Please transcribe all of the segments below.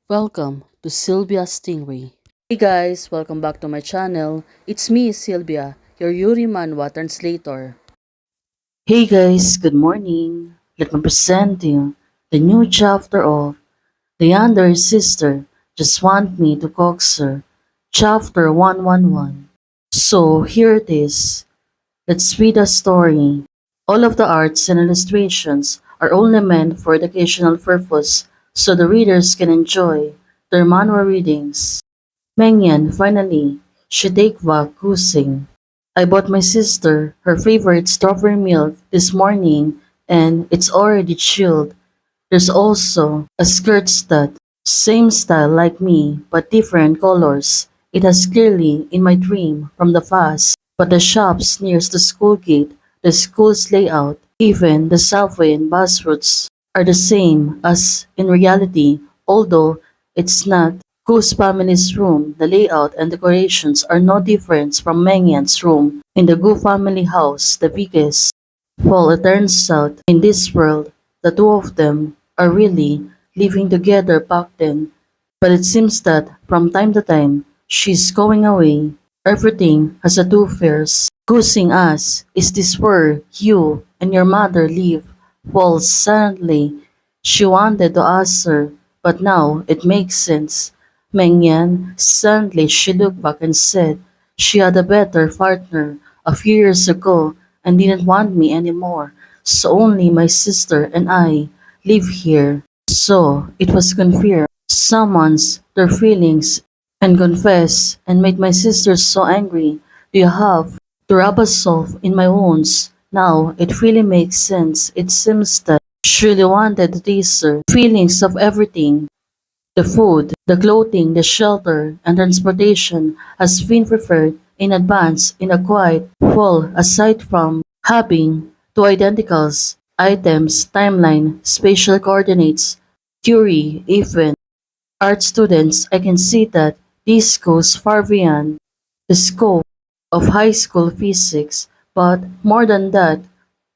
Welcome to Sylvia Stingray. Hey guys, welcome back to my channel. It's me, Sylvia, your Yuri Manhwa translator. Hey guys, good morning. Let me present you the new chapter of The Younger Sister Just Want Me to Coax Her, chapter 111. So here it is. Let's read the story. All of the arts and illustrations are only meant for educational purpose so the readers can enjoy their manhwa readings. Mengyan, finally, she take back Kusing. I bought my sister her favorite strawberry milk this morning and it's already chilled. There's also a skirt stud, same style like me but different colors. It has clearly in my dream from the past, but the shops near the school gate, the school's layout, even the subway and bus routes are the same as in reality, although it's not. Goose family's room, the layout and decorations are no different from Mengyan's room in the Gu family house, the biggest. Well, it turns out in this world, the two of them are really living together back then. But it seems that from time to time, she's going away. Everything has a two fears. Goosing us, is this where you and your mother live? Well, suddenly, she wanted to ask her, but now it makes sense. Mengyan, suddenly she looked back and said she had a better partner a few years ago and didn't want me anymore. So only my sister and I live here. So it was confirmed. Someone's their feelings and confess and made my sister so angry. Do you have to rub a salt in my wounds? Now it really makes sense. It seems that she really wanted to tease her feelings of everything. The food, the clothing, the shelter, and transportation has been prepared in advance in a quiet well aside from having two identicals items, timeline, spatial coordinates, theory, even art students, I can see that this goes far beyond the scope of high school physics, but more than that,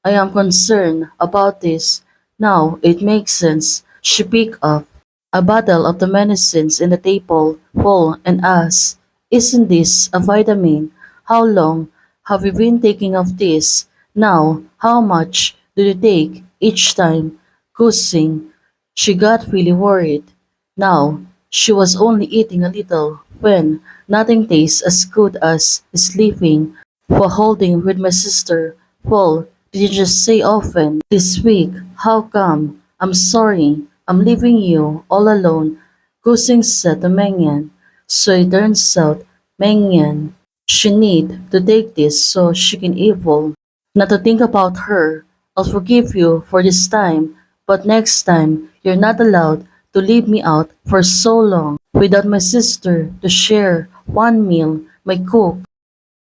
I am concerned about this. Now it makes sense. She picked up a bottle of the medicines in the table, Paul and asked, isn't this a vitamin? How long have you been taking of this? Now, how much do you take each time? Cussing. She got really worried. Now, she was only eating a little when nothing tastes as good as sleeping while holding with my sister. Well, did you just say often this week? How come? I'm sorry. I'm leaving you all alone. Kusing said to Mengyan. So it turns out Mengyan, she need to take this so she can evolve. Not to think about her. I'll forgive you for this time, but next time you're not allowed to leave me out for so long without my sister to share one meal. My cook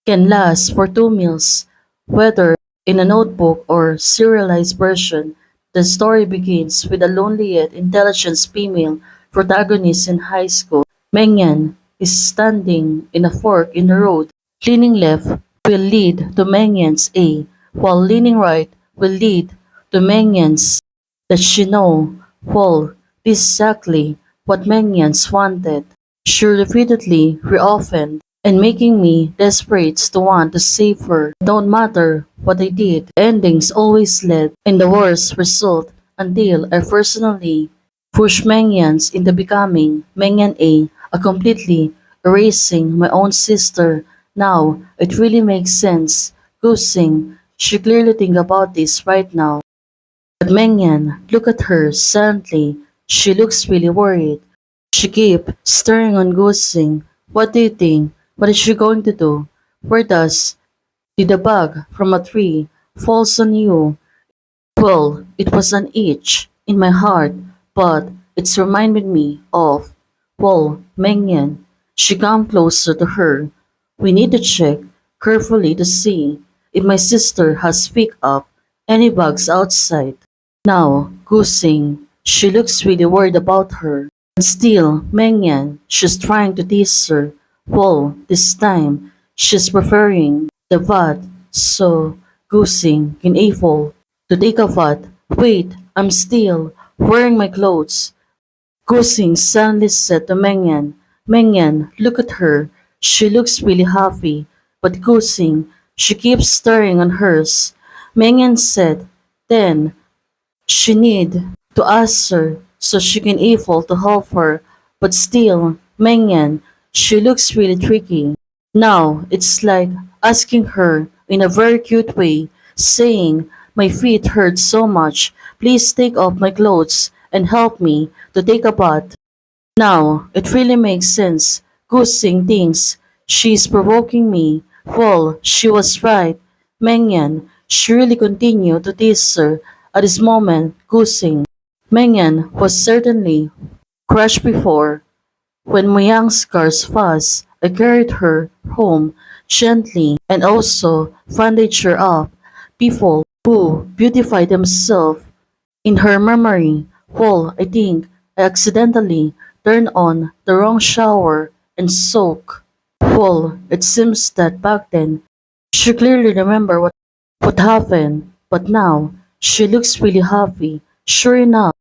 can last for two meals, whether in a notebook or serialized version. The story begins with a lonely yet intelligent female protagonist in high school. Mengyan is standing in a fork in the road. Leaning left will lead to Mengyan's A, while leaning right will lead to Mengyan's. That she know, well, this is exactly what Mengyans wanted. She repeatedly reoffended and making me desperate to want to save her. Don't matter what I did, endings always led in the worst result until I personally pushed Mengyans into becoming Mengyan A completely erasing my own sister. Now it really makes sense. Kusing, she clearly think about this right now. But Mengyan, look at her silently. She looks really worried. She kept staring on Gusing. What do you think? What is she going to do? Where does did a bug from a tree falls on you? Well, it was an itch in my heart, but it's reminded me of, well, Mengyan. She came closer to her. We need to check carefully to see if my sister has picked up any bugs outside. Now, Gusing, she looks really worried about her. But still, Mengyan, she's trying to tease her. Well, this time, she's preferring the vat, so Gusing can able to take a vat. Wait, I'm still wearing my clothes. Gusing suddenly said to Mengyan, Mengyan, look at her. She looks really happy. But Gusing, she keeps staring on hers. Mengyan said, then she need to ask her so she can able to help her. But still, Mengyan, she looks really tricky. Now, it's like asking her in a very cute way, saying, my feet hurt so much, please take off my clothes and help me to take a bath. Now, it really makes sense. Gusing thinks she's provoking me. Well, she was right. Mengyan, she really continued to tease her. At this moment, Gusing. Mengyan was certainly crushed before. When Mayang's cars fuss, I carried her home gently and also bandaged her up. People who beautify themselves in her memory. Well, I think I accidentally turned on the wrong shower and soak. Well, it seems that back then she clearly remembered what happened, but now she looks really happy. Sure enough,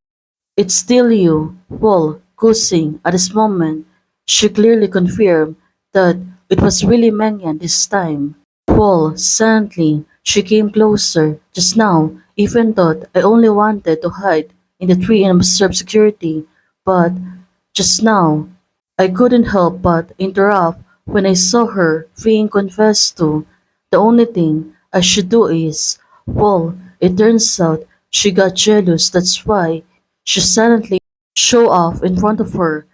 it's still you. Well, Kusing, at this moment, she clearly confirmed that it was really Mengyan this time. Well, suddenly, she came closer. Just now, even thought I only wanted to hide in the tree and observe security, but just now, I couldn't help but interrupt when I saw her being confessed to. The only thing I should do is, well, it turns out she got jealous, that's why she suddenly show off in front of her.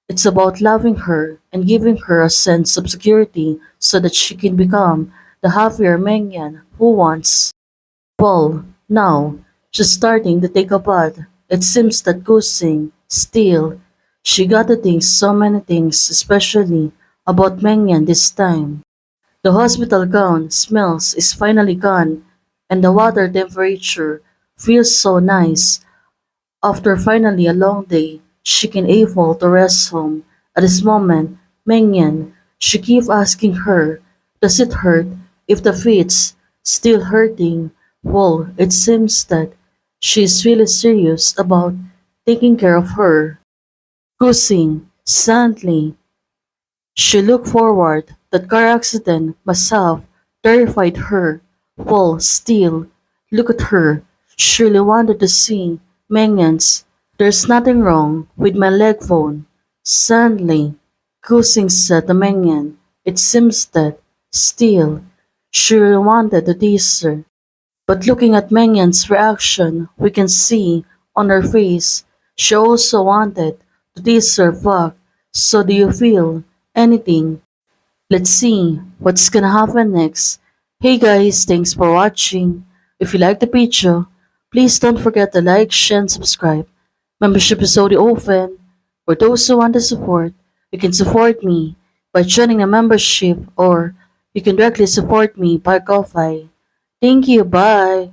It's about loving her and giving her a sense of security so that she can become the happier Mengyan who wants. Well, now, she's starting to take a bath. It seems that Gusing, still, she got to think so many things, especially about Mengyan this time. The hospital gown smells is finally gone, and the water temperature feels so nice. After finally a long day, she can able to rest home. At this moment, Mengyan, she keep asking her, does it hurt? If the feet's still hurting, well, it seems that she is really serious about taking care of her. Kusing, suddenly, she looked forward. That car accident must have terrified her. Well, still, look at her. She really wanted to see Mengyans. There's nothing wrong with my leg phone. Suddenly, Kusing said to Mengyan. It seems that, still, she really wanted to tease her. But looking at Mengyan's reaction, we can see on her face, she also wanted to tease her back. So do you feel anything? Let's see what's gonna happen next. Hey guys, thanks for watching. If you like the video, please don't forget to like, share, and subscribe. Membership is already open. For those who want to support, you can support me by joining a membership or you can directly support me by Ko-Fi. Thank you, bye.